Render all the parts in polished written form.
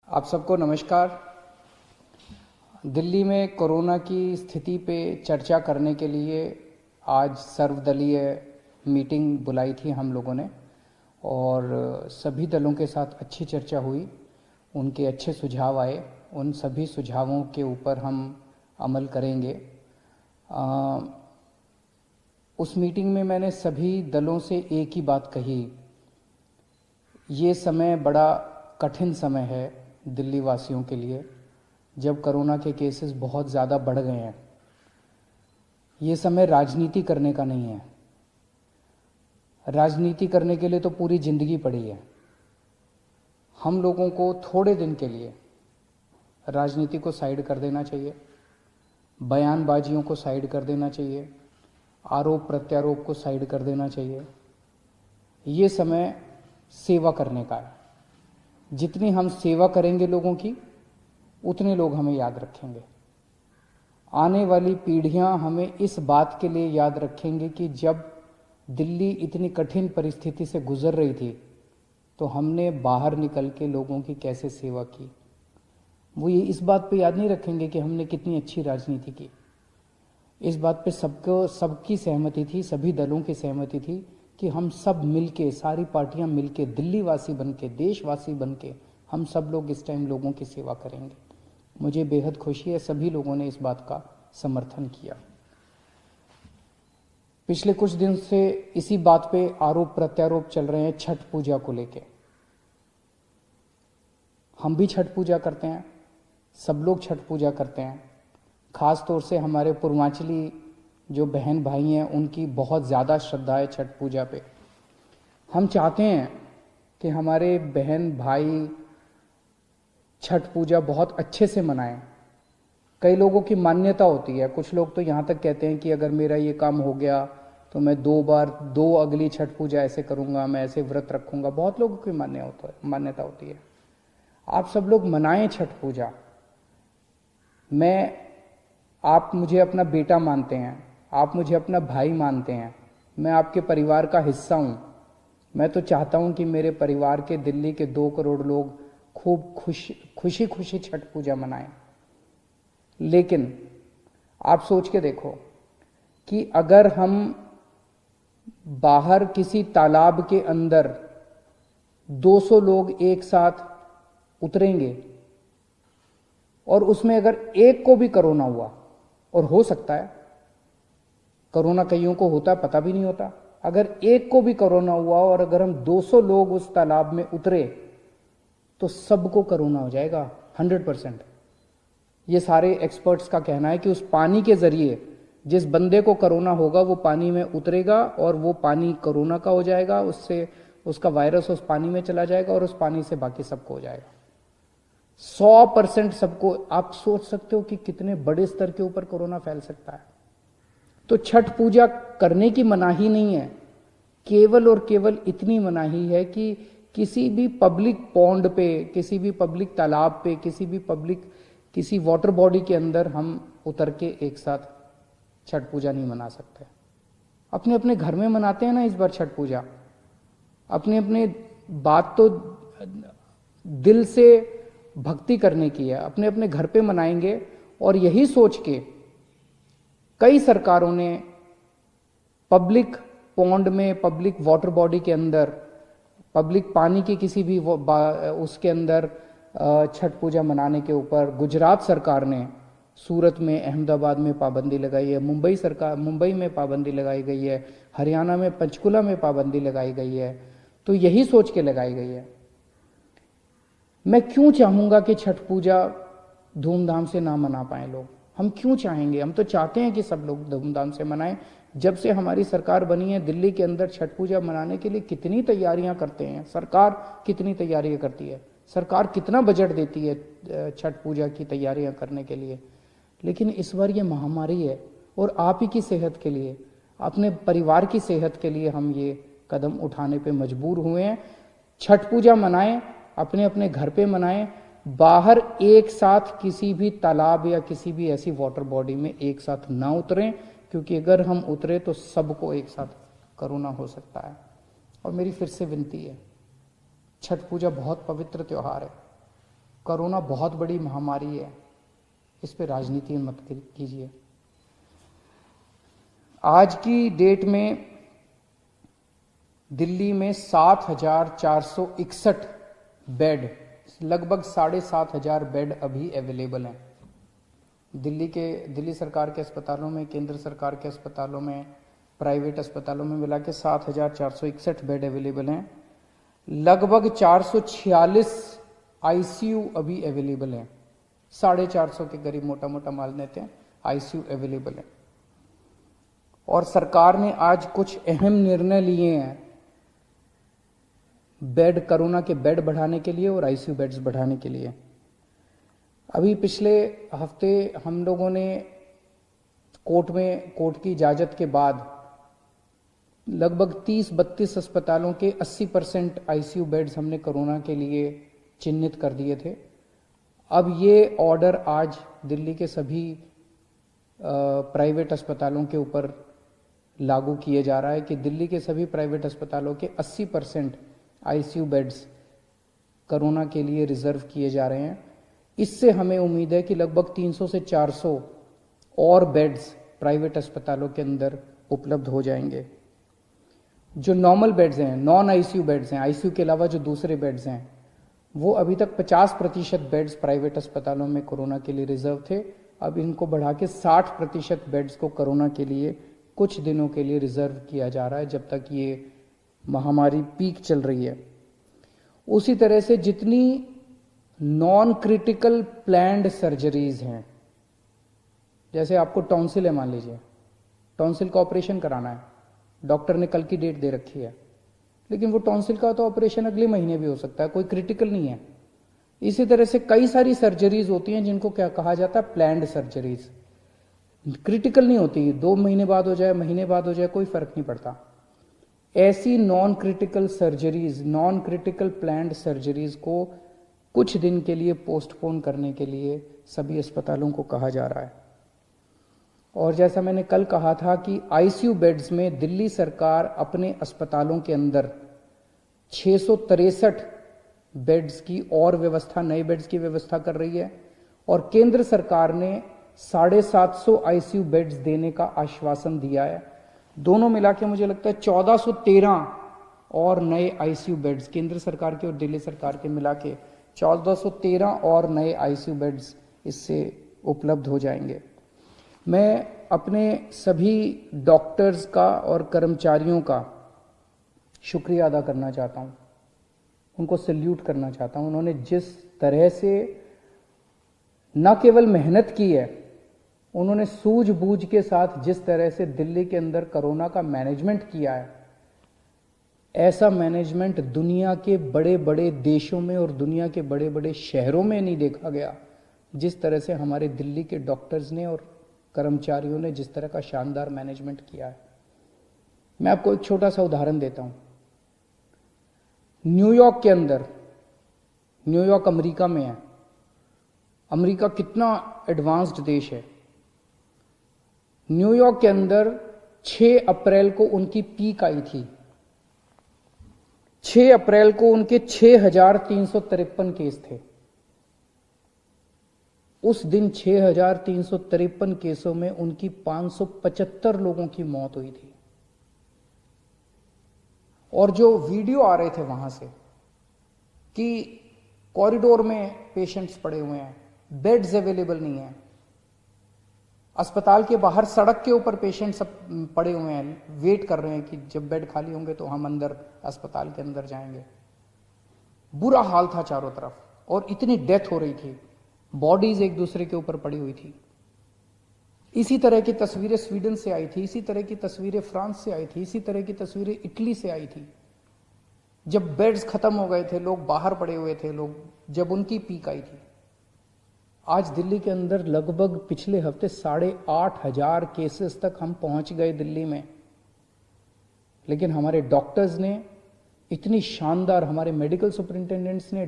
आप सबको नमस्कार। दिल्ली में कोरोना की स्थिति पे चर्चा करने के लिए आज सर्वदलीय मीटिंग बुलाई थी हम लोगों ने और सभी दलों के साथ अच्छी चर्चा हुई। उनके अच्छे सुझाव आए, उन सभी सुझावों के ऊपर हम अमल करेंगे। उस मीटिंग में मैंने सभी दलों से एक ही बात कही, ये समय बड़ा कठिन समय है दिल्ली वासियों के लिए, जब कोरोना के केसेस बहुत ज़्यादा बढ़ गए हैं। ये समय राजनीति करने का नहीं है। राजनीति करने के लिए तो पूरी जिंदगी पड़ी है। हम लोगों को थोड़े दिन के लिए राजनीति को साइड कर देना चाहिए, बयानबाजियों को साइड कर देना चाहिए, आरोप प्रत्यारोप को साइड कर देना चाहिए। ये समय सेवा करने का है। जितनी हम सेवा करेंगे लोगों की, उतने लोग हमें याद रखेंगे। आने वाली पीढ़ियां हमें इस बात के लिए याद रखेंगे कि जब दिल्ली इतनी कठिन परिस्थिति से गुजर रही थी तो हमने बाहर निकल के लोगों की कैसे सेवा की। वो ये इस बात पे याद नहीं रखेंगे कि हमने कितनी अच्छी राजनीति की। इस बात पे सबकी सहमति थी, सभी दलों की सहमति थी कि हम सब मिलके, सारी पार्टियां मिलके, दिल्ली वासी बनके, देशवासी बनके, हम सब लोग इस टाइम लोगों की सेवा करेंगे। मुझे बेहद खुशी है, सभी लोगों ने इस बात का समर्थन किया। पिछले कुछ दिन से इसी बात पे आरोप प्रत्यारोप चल रहे हैं छठ पूजा को लेके। हम भी छठ पूजा करते हैं, सब लोग छठ पूजा करते हैं। खास तौर से हमारे पूर्वांचली जो बहन भाई हैं, उनकी बहुत ज़्यादा श्रद्धा है छठ पूजा पे। हम चाहते हैं कि हमारे बहन भाई छठ पूजा बहुत अच्छे से मनाएं। कई लोगों की मान्यता होती है, कुछ लोग तो यहाँ तक कहते हैं कि अगर मेरा ये काम हो गया तो मैं दो अगली छठ पूजा ऐसे करूँगा, मैं ऐसे व्रत रखूँगा। बहुत लोगों की मान्यता होती है। आप सब लोग मनाएं छठ पूजा। आप मुझे अपना बेटा मानते हैं, आप मुझे अपना भाई मानते हैं, मैं आपके परिवार का हिस्सा हूं। मैं तो चाहता हूं कि मेरे परिवार के, दिल्ली के 2 करोड़ लोग खूब खुशी खुशी छठ पूजा मनाएं। लेकिन आप सोच के देखो कि अगर हम बाहर किसी तालाब के अंदर 200 लोग एक साथ उतरेंगे और उसमें अगर एक को भी कोरोना हुआ, और हो सकता है, कोरोना कईयों को होता है, पता भी नहीं होता, अगर एक को भी कोरोना हुआ और अगर हम 200 लोग उस तालाब में उतरे तो सबको कोरोना हो जाएगा 100%। ये सारे एक्सपर्ट्स का कहना है कि उस पानी के जरिए जिस बंदे को कोरोना होगा वो पानी में उतरेगा और वो पानी कोरोना का हो जाएगा, उससे उसका वायरस उस पानी में चला जाएगा और उस पानी से बाकी सबको हो जाएगा। 100% सबको। आप सोच सकते हो कि कितने बड़े स्तर के ऊपर कोरोना फैल सकता है। तो छठ पूजा करने की मनाही नहीं है, केवल और केवल इतनी मनाही है कि किसी भी पब्लिक पॉन्ड पे, किसी भी पब्लिक तालाब पे, किसी वाटर बॉडी के अंदर हम उतर के एक साथ छठ पूजा नहीं मना सकते। अपने अपने घर में मनाते हैं ना इस बार छठ पूजा। अपने अपने बात तो दिल से भक्ति करने की है, अपने अपने घर पे मनाएंगे। और यही सोच के कई सरकारों ने पब्लिक पॉन्ड में, पब्लिक वाटर बॉडी के अंदर, पब्लिक पानी की किसी भी उसके अंदर छठ पूजा मनाने के ऊपर, गुजरात सरकार ने सूरत में, अहमदाबाद में पाबंदी लगाई है, मुंबई में पाबंदी लगाई गई है, हरियाणा में पंचकुला में पाबंदी लगाई गई है। तो यही सोच के लगाई गई है। मैं क्यों चाहूंगा कि छठ पूजा धूमधाम से ना मना पाए लोग? हम क्यों चाहेंगे? हम तो चाहते हैं कि सब लोग धूमधाम से मनाएं। जब से हमारी सरकार बनी है, दिल्ली के अंदर छठ पूजा मनाने के लिए कितनी तैयारियां करते हैं। सरकार कितनी तैयारियां करती है, सरकार कितना बजट देती है छठ पूजा की तैयारियां करने के लिए। लेकिन इस बार ये महामारी है और आप ही की सेहत के लिए, अपने परिवार की सेहत के लिए हम ये कदम उठाने पे मजबूर हुए हैं। छठ पूजा मनाएं, अपने अपने घर पे मनाएं। बाहर एक साथ किसी भी तालाब या किसी भी ऐसी वाटर बॉडी में एक साथ ना उतरें, क्योंकि अगर हम उतरे तो सबको एक साथ कोरोना हो सकता है। और मेरी फिर से विनती है, छठ पूजा बहुत पवित्र त्योहार है। कोरोना बहुत बड़ी महामारी है, इस पे राजनीति मत कीजिए। आज की डेट में दिल्ली में 7,461 बेड, लगभग 7,500 बेड अभी अवेलेबल हैं। दिल्ली सरकार के अस्पतालों में, केंद्र सरकार के अस्पतालों में, प्राइवेट अस्पतालों में मिला के 7,461 बेड अवेलेबल हैं। लगभग 446 आईसीयू अभी अवेलेबल हैं। 450 के करीब मोटा मोटा मान लेते हैं आईसीयू अवेलेबल है। और सरकार ने आज कुछ अहम निर्णय लिए हैं बेड, कोरोना के बेड बढ़ाने के लिए और आईसीयू बेड्स बढ़ाने के लिए। अभी पिछले हफ्ते हम लोगों ने कोर्ट की इजाजत के बाद लगभग 30-32 अस्पतालों के 80% आईसीयू बेड्स हमने कोरोना के लिए चिन्हित कर दिए थे। अब ये ऑर्डर आज दिल्ली के सभी प्राइवेट अस्पतालों के ऊपर लागू किए जा रहा है कि दिल्ली के सभी प्राइवेट अस्पतालों के 80% आईसीयू बेड्स कोरोना के लिए रिजर्व किए जा रहे हैं। इससे हमें उम्मीद है कि लगभग 300 से 400 और बेड्स प्राइवेट अस्पतालों के अंदर उपलब्ध हो जाएंगे। जो नॉर्मल बेड्स हैं, नॉन आईसीयू बेड्स हैं, आईसीयू के अलावा जो दूसरे बेड्स हैं, वो अभी तक 50% बेड्स प्राइवेट अस्पतालों में कोरोना के लिए रिजर्व थे। अब इनको बढ़ा के 60% बेड्स को कोरोना के लिए कुछ दिनों के लिए रिजर्व किया जा रहा है, जब तक ये महामारी पीक चल रही है। उसी तरह से जितनी नॉन क्रिटिकल प्लैंड सर्जरीज हैं, जैसे आपको टॉन्सिल है, मान लीजिए टॉन्सिल का ऑपरेशन कराना है, डॉक्टर ने कल की डेट दे रखी है, लेकिन वो टॉन्सिल का तो ऑपरेशन अगले महीने भी हो सकता है, कोई क्रिटिकल नहीं है। इसी तरह से कई सारी सर्जरीज होती हैं जिनको क्या कहा जाता है, प्लैंड सर्जरीज। क्रिटिकल नहीं होती, 2 महीने बाद हो जाए, महीने बाद हो जाए, कोई फर्क नहीं पड़ता। ऐसी non critical surgeries, non critical planned surgeries को कुछ दिन के लिए पोस्टपोन करने के लिए सभी अस्पतालों को कहा जा रहा है। और जैसा मैंने कल कहा था कि आईसीयू बेड्स में दिल्ली सरकार अपने अस्पतालों के अंदर 663 बेड्स की और व्यवस्था, नए बेड्स की व्यवस्था कर रही है। और केंद्र सरकार ने 750 आईसीयू बेड्स देने का आश्वासन दिया है। दोनों मिला के मुझे लगता है 1413 और नए आईसीयू बेड्स, केंद्र सरकार के और दिल्ली सरकार के मिला के 1413 और नए आईसीयू बेड्स इससे उपलब्ध हो जाएंगे। मैं अपने सभी डॉक्टर्स का और कर्मचारियों का शुक्रिया अदा करना चाहता हूं, उनको सैल्यूट करना चाहता हूं। उन्होंने जिस तरह से न केवल मेहनत की है, उन्होंने सूझबूझ के साथ जिस तरह से दिल्ली के अंदर कोरोना का मैनेजमेंट किया है, ऐसा मैनेजमेंट दुनिया के बड़े बड़े देशों में और दुनिया के बड़े बड़े शहरों में नहीं देखा गया। जिस तरह से हमारे दिल्ली के डॉक्टर्स ने और कर्मचारियों ने जिस तरह का शानदार मैनेजमेंट किया है। मैं आपको एक छोटा सा उदाहरण देता हूं। न्यूयॉर्क के अंदर, न्यूयॉर्क अमेरिका में है, अमेरिका कितना एडवांस्ड देश है। न्यूयॉर्क के अंदर 6 अप्रैल को उनकी पीक आई थी। 6 अप्रैल को उनके 6,353 केस थे। उस दिन 6,353 केसों में उनकी 575 लोगों की मौत हुई थी। और जो वीडियो आ रहे थे वहां से कि कॉरिडोर में पेशेंट्स पड़े हुए हैं, बेड्स अवेलेबल नहीं है, अस्पताल के बाहर सड़क के ऊपर पेशेंट सब पड़े हुए हैं, वेट कर रहे हैं कि जब बेड खाली होंगे तो हम अंदर अस्पताल के अंदर जाएंगे। बुरा हाल था चारों तरफ और इतनी डेथ हो रही थी, बॉडीज एक दूसरे के ऊपर पड़ी हुई थी। इसी तरह की तस्वीरें स्वीडन से आई थी, इसी तरह की तस्वीरें फ्रांस से आई थी, इसी तरह की तस्वीरें इटली से आई थी। जब बेड्स खत्म हो गए थे, लोग बाहर पड़े हुए थे, लोग जब उनकी पीक आई थी। आज दिल्ली के अंदर लगभग पिछले हफ्ते 8,500 केसेस तक हम पहुंच गए दिल्ली में। लेकिन हमारे डॉक्टर्स ने इतनी शानदार, हमारे मेडिकल सुपरिंटेंडेंट्स ने,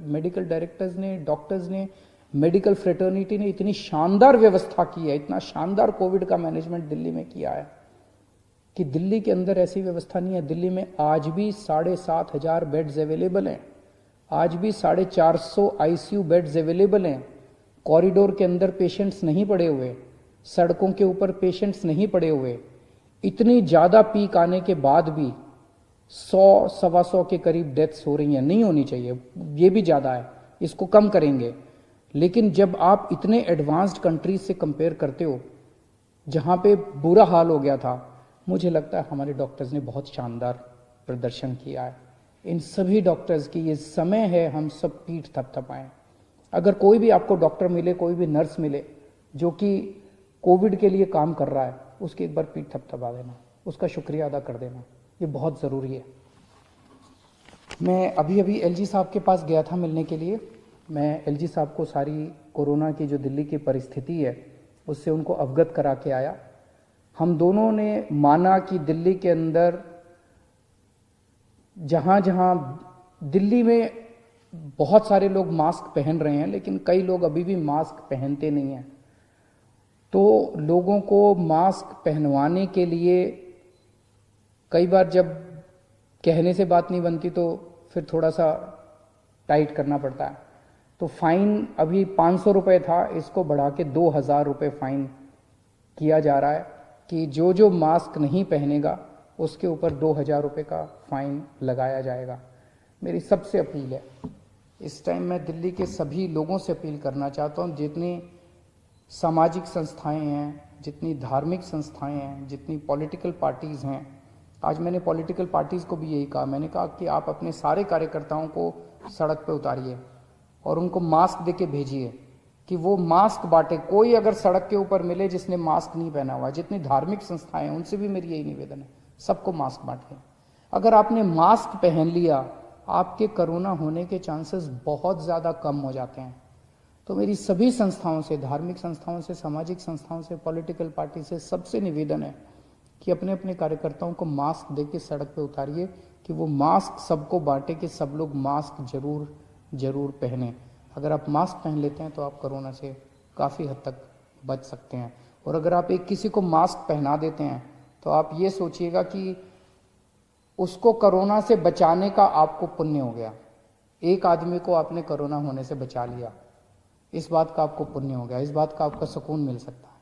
मेडिकल डायरेक्टर्स ने, डॉक्टर्स ने, मेडिकल फ्रेटर्निटी ने इतनी शानदार व्यवस्था की है, इतना शानदार कोविड का मैनेजमेंट दिल्ली में किया है कि दिल्ली के अंदर ऐसी व्यवस्था नहीं है। दिल्ली में आज भी 7,500 बेड्स अवेलेबल हैं। आज भी 450 आईसीयू बेड्स अवेलेबल हैं। कॉरिडोर के अंदर पेशेंट्स नहीं पड़े हुए, सड़कों के ऊपर पेशेंट्स नहीं पड़े हुए। इतनी ज्यादा पीक आने के बाद भी 100-125 के करीब डेथ्स हो रही हैं। नहीं होनी चाहिए, ये भी ज्यादा है, इसको कम करेंगे। लेकिन जब आप इतने एडवांस्ड कंट्रीज से कंपेयर करते हो जहां पे बुरा हाल हो गया था, मुझे लगता है हमारे डॉक्टर्स ने बहुत शानदार प्रदर्शन किया है। इन सभी डॉक्टर्स की ये समय है हम सब पीठ थपथपाएं। अगर कोई भी आपको डॉक्टर मिले, कोई भी नर्स मिले जो कि कोविड के लिए काम कर रहा है, उसकी एक बार पीठ थपथपा देना, उसका शुक्रिया अदा कर देना, ये बहुत ज़रूरी है। मैं अभी अभी एलजी साहब के पास गया था मिलने के लिए। मैं एलजी साहब को सारी कोरोना की जो दिल्ली की परिस्थिति है उससे उनको अवगत करा के आया। हम दोनों ने माना कि दिल्ली के अंदर जहां जहां दिल्ली में बहुत सारे लोग मास्क पहन रहे हैं, लेकिन कई लोग अभी भी मास्क पहनते नहीं हैं, तो लोगों को मास्क पहनवाने के लिए कई बार जब कहने से बात नहीं बनती तो फिर थोड़ा सा टाइट करना पड़ता है। तो फाइन अभी 500 रुपये था, इसको बढ़ा के 2000 रुपये फाइन किया जा रहा है कि जो जो मास्क नहीं पहनेगा उसके ऊपर 2000 रुपये का फाइन लगाया जाएगा। मेरी सबसे अपील है, इस टाइम मैं दिल्ली के सभी लोगों से अपील करना चाहता हूँ, जितनी सामाजिक संस्थाएं हैं, जितनी धार्मिक संस्थाएं हैं, जितनी पॉलिटिकल पार्टीज़ हैं। आज मैंने पॉलिटिकल पार्टीज़ को भी यही कहा, मैंने कहा कि आप अपने सारे कार्यकर्ताओं को सड़क पे उतारिए और उनको मास्क दे के भेजिए कि वो मास्क बांटे। कोई अगर सड़क के ऊपर मिले जिसने मास्क नहीं पहना हुआ, जितनी धार्मिक संस्थाएं हैं उनसे भी मेरी यही निवेदन है, सबको मास्क बांटिए। अगर आपने मास्क पहन लिया, आपके कोरोना होने के चांसेस बहुत ज़्यादा कम हो जाते हैं। तो मेरी सभी संस्थाओं से, धार्मिक संस्थाओं से, सामाजिक संस्थाओं से, पॉलिटिकल पार्टी से सबसे निवेदन है कि अपने अपने कार्यकर्ताओं को मास्क दे के सड़क पे उतारिए कि वो मास्क सबको बांटे कि सब लोग मास्क जरूर पहने। अगर आप मास्क पहन लेते हैं तो आप कोरोना से काफ़ी हद तक बच सकते हैं। और अगर आप एक किसी को मास्क पहना देते हैं तो आप ये सोचिएगा कि उसको कोरोना से बचाने का आपको पुण्य हो गया। एक आदमी को आपने कोरोना होने से बचा लिया, इस बात का आपको पुण्य हो गया, इस बात का आपका सुकून मिल सकता है।